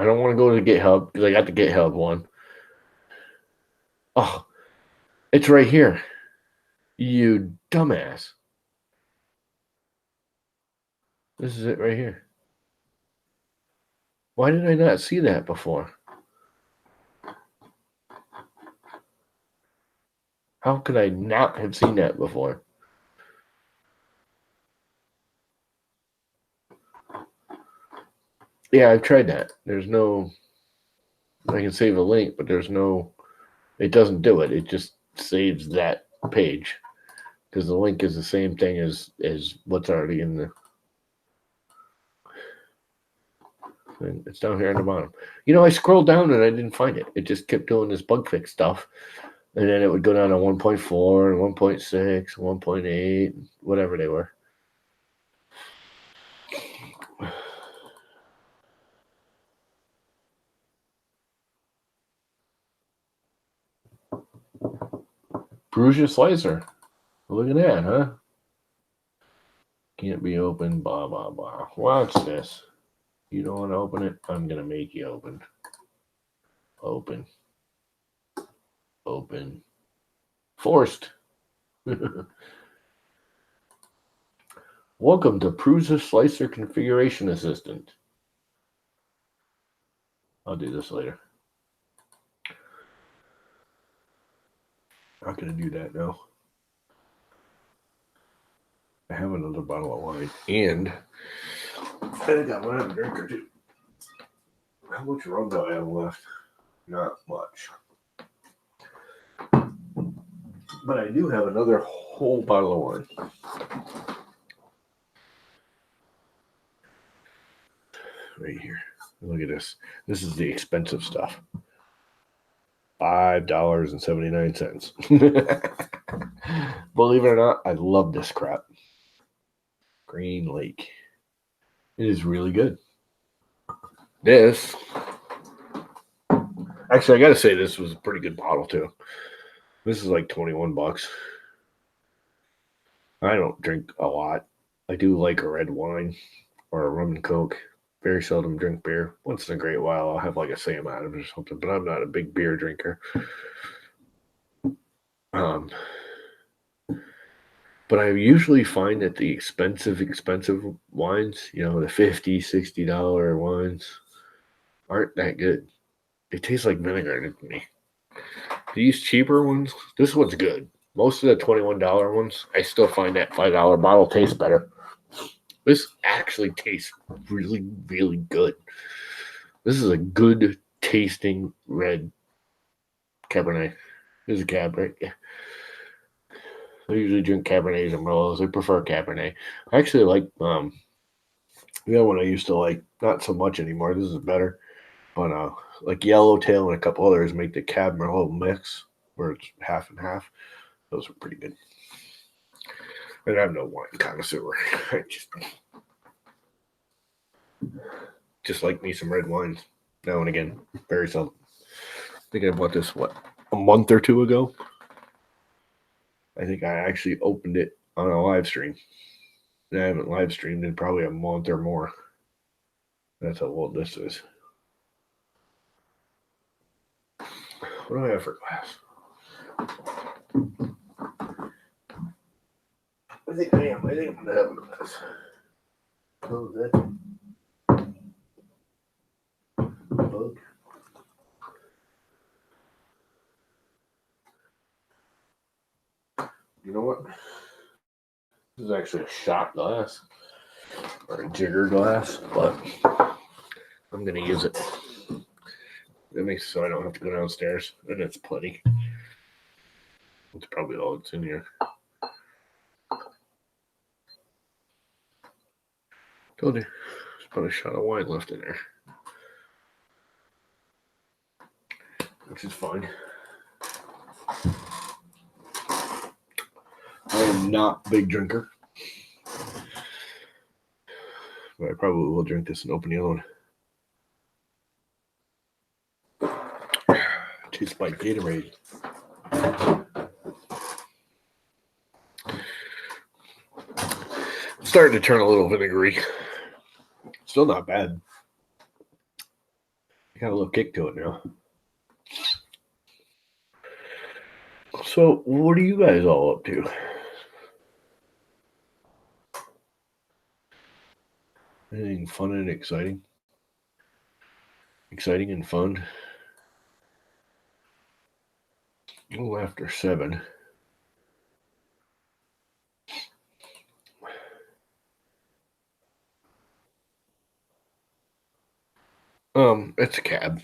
I don't want to go to GitHub because I got the GitHub one. Oh, it's right here. You dumbass. This is it right here. Why did I not see that before? How could I not have seen that before? Yeah, I've tried that. There's no... I can save a link, but there's no... It doesn't do it. It just saves that page. Because the link is the same thing as what's already in the... And it's down here on the bottom. I scrolled down and I didn't find it. It just kept doing this bug fix stuff. And then it would go down to 1.4 and 1.6, 1.8, whatever they were. Perusia Slicer. Look at that, huh? Can't be opened, blah, blah, blah. Watch this. You don't want to open it? I'm going to make you open. Open. Open. Forced. Welcome to Prusa Slicer Configuration Assistant. I'll do this later. Not going to do that now. I have another bottle of wine. And I think I want to have a drink or two. How much rum do I have left? Not much. But I do have another whole bottle of wine. Right here. Look at this. This is the expensive stuff. $5.79. Believe it or not, I love this crap. Green Lake. It is really good. This, actually, I got to say, this was a pretty good bottle too. This is like $21. I don't drink a lot. I do like a red wine or a rum and coke. Very seldom drink beer. Once in a great while, I'll have like a Sam Adams or something, but I'm not a big beer drinker. But I usually find that the expensive wines, the $50, $60 wines, aren't that good. They taste like vinegar to me. These cheaper ones, this one's good. Most of the $21 ones, I still find that $5 bottle tastes better. This actually tastes really, really good. This is a good tasting red Cabernet. This is a Cabernet. Yeah. I usually drink Cabernets and Merlots. I prefer Cabernet. I actually like the other one I used to like, not so much anymore. This is better. But like Yellowtail and a couple others make the Cab Merlot mix where it's half and half. Those are pretty good. And I'm no wine connoisseur. I just like me some red wines now and again. Very seldom. I think I bought this, a month or two ago? I think I actually opened it on a live stream. And I haven't live streamed in probably a month or more. That's how old this is. What do I have for glass? I think I am. I think I'm going to have a glass. Close that. You know what? This is actually a shot glass or a jigger glass, but I'm gonna use it. That makes so I don't have to go downstairs, and it's plenty. That's probably all that's in here. Told you, there's about a shot of wine left in there, which is fine. I am not a big drinker, but I probably will drink this and open the other one. Tastes like Gatorade. It's starting to turn a little vinegary. Still not bad. Got a little kick to it now. So, what are you guys all up to? Anything fun and exciting? Exciting and fun? A little after 7. It's a cab.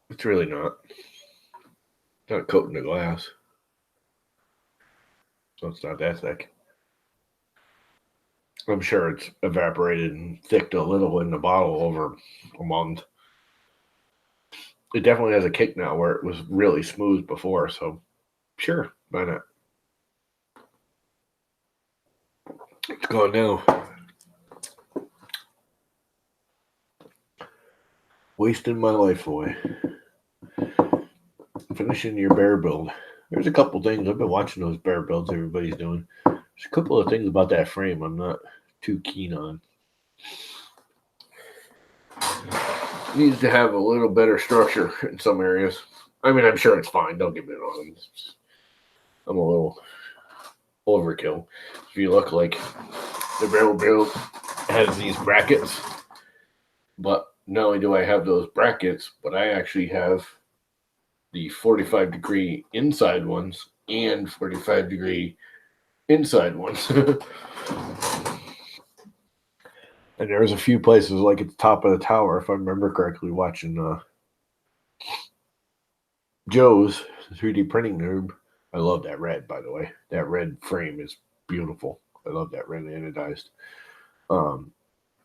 It's really not. It's not coating the glass. So it's not that thick. I'm sure it's evaporated and thicked a little in the bottle over a month. It definitely has a kick now where it was really smooth before, so sure, why not? It's gone now. Wasting my life away. Finishing your bear build. There's a couple things. I've been watching those bear builds everybody's doing. There's a couple of things about that frame I'm not too keen on. It needs to have a little better structure in some areas. I mean, I'm sure it's fine. Don't get me wrong. I'm a little overkill. If you look like the barrel build has these brackets, but not only do I have those brackets, but I actually have the 45-degree inside ones and 45-degree inside ones. And there's a few places like at the top of the tower, if I remember correctly, watching Joe's 3D printing noob. I love that red, by the way. That red frame is beautiful. I love that red anodized.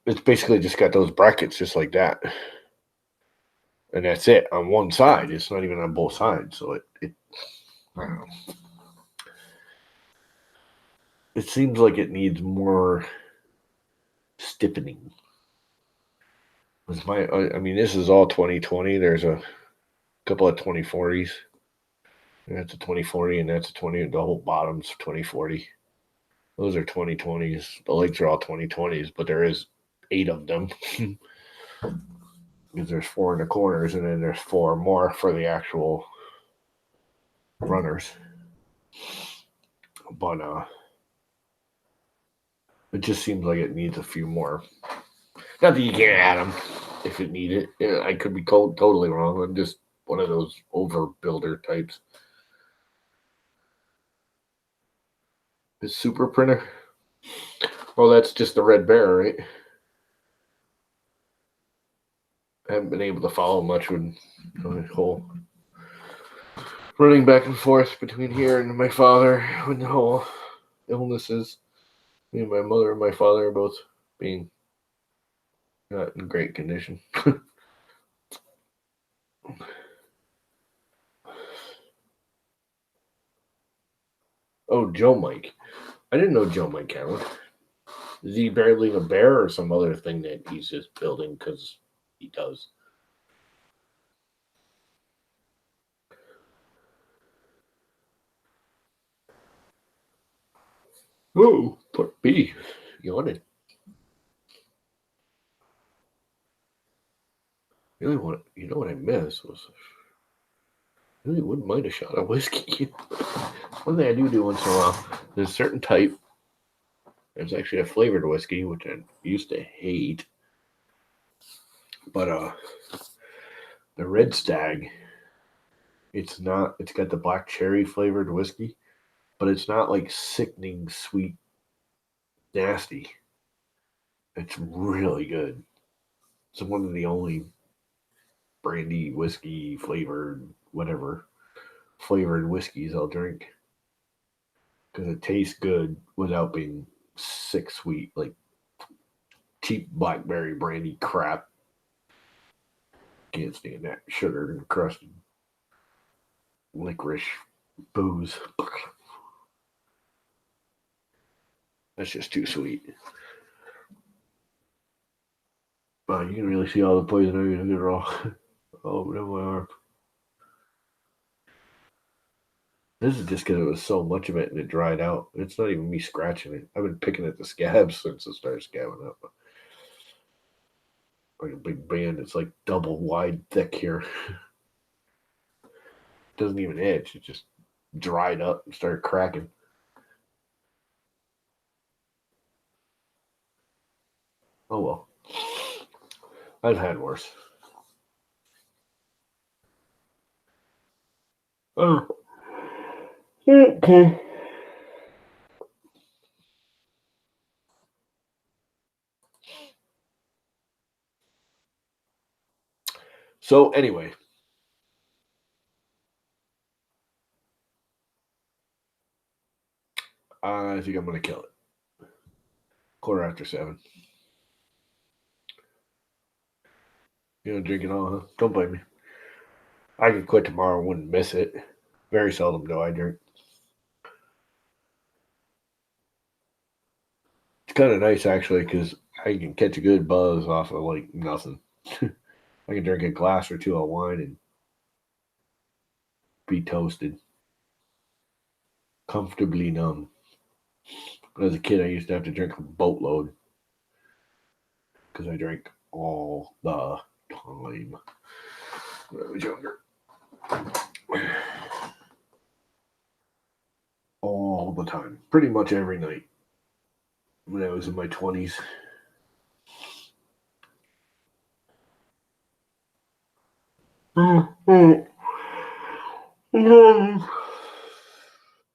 It's basically just got those brackets just like that. And that's it on one side. It's not even on both sides. So it I don't know. It seems like it needs more stiffening. I mean, this is all 2020. There's a couple of 2040s. That's a 2040, and that's a 20. The whole bottom's 2040. Those are 2020s. The legs are all 2020s, but there is 8 of them. Because there's 4 in the corners, and then there's 4 more for the actual runners. But it just seems like it needs a few more. Not that you can't add them if it needed. I could be totally wrong. I'm just one of those overbuilder types. The super printer. Well, that's just the red bear, right? I haven't been able to follow much with the whole running back and forth between here and my father with the whole illnesses. Me and my mother and my father are both being not in great condition. Oh, Joe Mike. I didn't know Joe Mike Allen. Is he barely a bear or some other thing that he's just building because he does? Oh, put B. Yawning. Really want you know what I missed was I really wouldn't mind a shot of whiskey. One thing I do once in a while. There's a certain type. There's actually a flavored whiskey, which I used to hate. But the Red Stag, it's got the black cherry flavored whiskey. but it's not like sickening sweet nasty. It's really good. It's one of the only brandy, whiskey flavored, whatever flavored whiskeys I'll drink because it tastes good without being sick sweet, like cheap blackberry brandy crap. Can't stand that sugar encrusted licorice booze. That's just too sweet. Wow, you can really see all the poison ivy are all over my arm. This is just because it was so much of it and it dried out. It's not even me scratching it. I've been picking at the scabs since it started scabbing up. Like a big band. It's like double wide thick here. It doesn't even itch. It just dried up and started cracking. Oh well. I've had worse. Oh. Okay. So anyway, I think I'm gonna kill it. 7:15. You gonna drink it all, huh? Don't blame me. I could quit tomorrow, wouldn't miss it. Very seldom do I drink. It's kind of nice actually because I can catch a good buzz off of like nothing. I can drink a glass or two of wine and be toasted, comfortably numb. As a kid, I used to have to drink a boatload because I drank all the time when I was younger. All the time. Pretty much every night when I was in my 20s.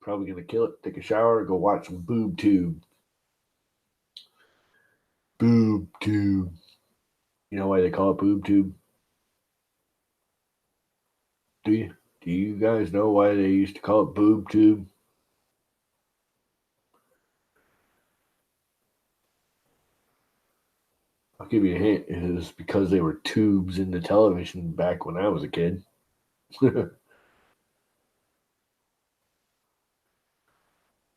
Probably gonna kill it, take a shower, go watch some boob tube. Boob tube. You know why they call it boob tube? Do you? Do you guys know why they used to call it boob tube? I'll give you a hint. It was because they were tubes in the television back when I was a kid.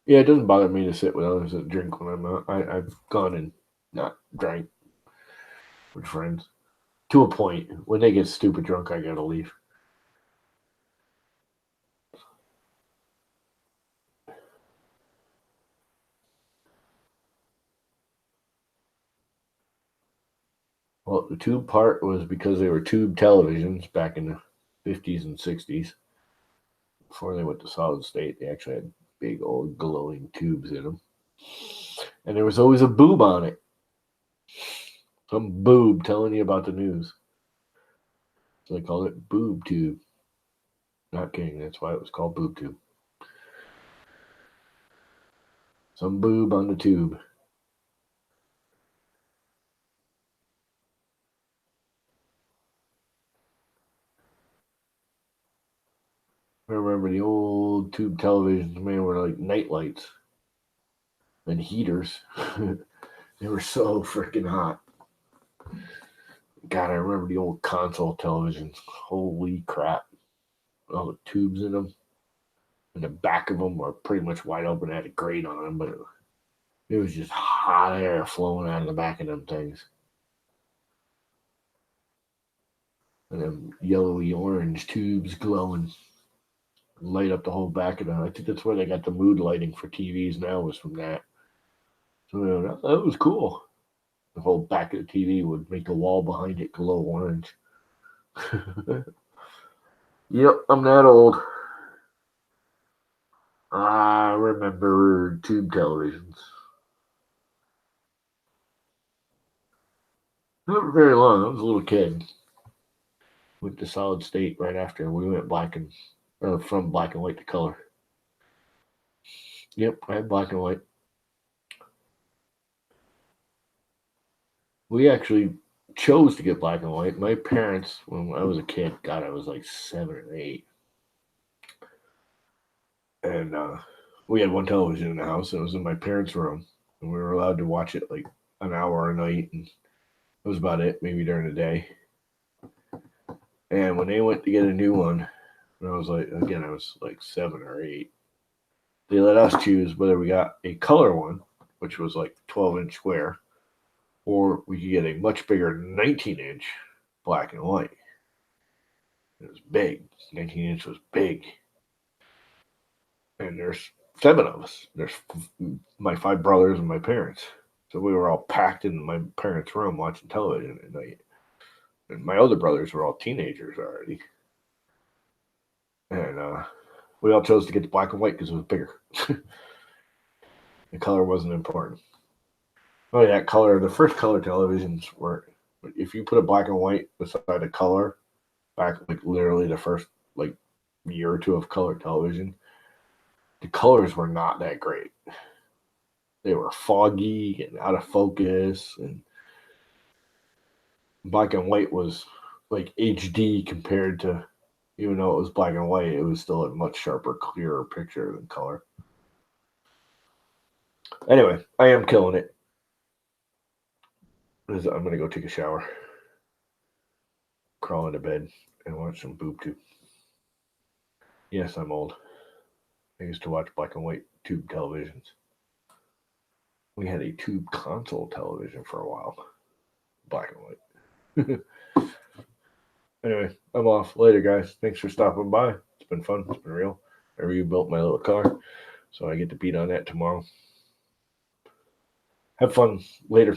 Yeah, it doesn't bother me to sit with others that drink when I'm out. I've gone and not drank with friends to a point. When they get stupid drunk, I gotta leave. Well, the tube part was because they were tube televisions back in the 50s and 60s. Before they went to solid state, they actually had big old glowing tubes in them. And there was always a boob on it. Some boob telling you about the news. So they called it boob tube. Not kidding, that's why it was called boob tube. Some boob on the tube. I remember the old tube televisions, man, were like night lights and heaters. They were so freaking hot. God, I remember the old console televisions. Holy crap. All the tubes in them. And the back of them were pretty much wide open. It had a grate on them, but it was just hot air flowing out of the back of them things. And them yellowy orange tubes glowing. Light up the whole back of them. I think that's where they got the mood lighting for TVs now, was from that. So that was cool. The whole back of the TV would make the wall behind it glow orange. Yep, I'm that old. I remember tube televisions. Not for very long. I was a little kid. Went to solid state right after we went from black and white to color. Yep, I had black and white. We actually chose to get black and white. My parents, when I was a kid, God, I was like 7 or 8, and we had one television in the house. It was in my parents' room, and we were allowed to watch it like an hour a night, and that was about it. Maybe during the day. And when they went to get a new one, when I was like, again, I was like 7 or 8. They let us choose whether we got a color one, which was like 12-inch square, or we could get a much bigger 19-inch black and white. It was big. 19-inch was big. And there's 7 of us. There's my 5 brothers and my parents. So we were all packed in my parents' room watching television at night. And my other brothers were all teenagers already. And we all chose to get the black and white because it was bigger. The color wasn't important. Oh, that color, the first color televisions were, if you put a black and white beside a color, back like literally the first like year or 2 of color television, the colors were not that great. They were foggy and out of focus, and black and white was like HD compared to, even though it was black and white, it was still a much sharper, clearer picture than color. Anyway, I am killing it. I'm going to go take a shower, crawl into bed, and watch some boob tube. Yes, I'm old. I used to watch black and white tube televisions. We had a tube console television for a while, black and white. Anyway, I'm off. Later, guys. Thanks for stopping by. It's been fun. It's been real. I rebuilt my little car, so I get to beat on that tomorrow. Have fun. Later.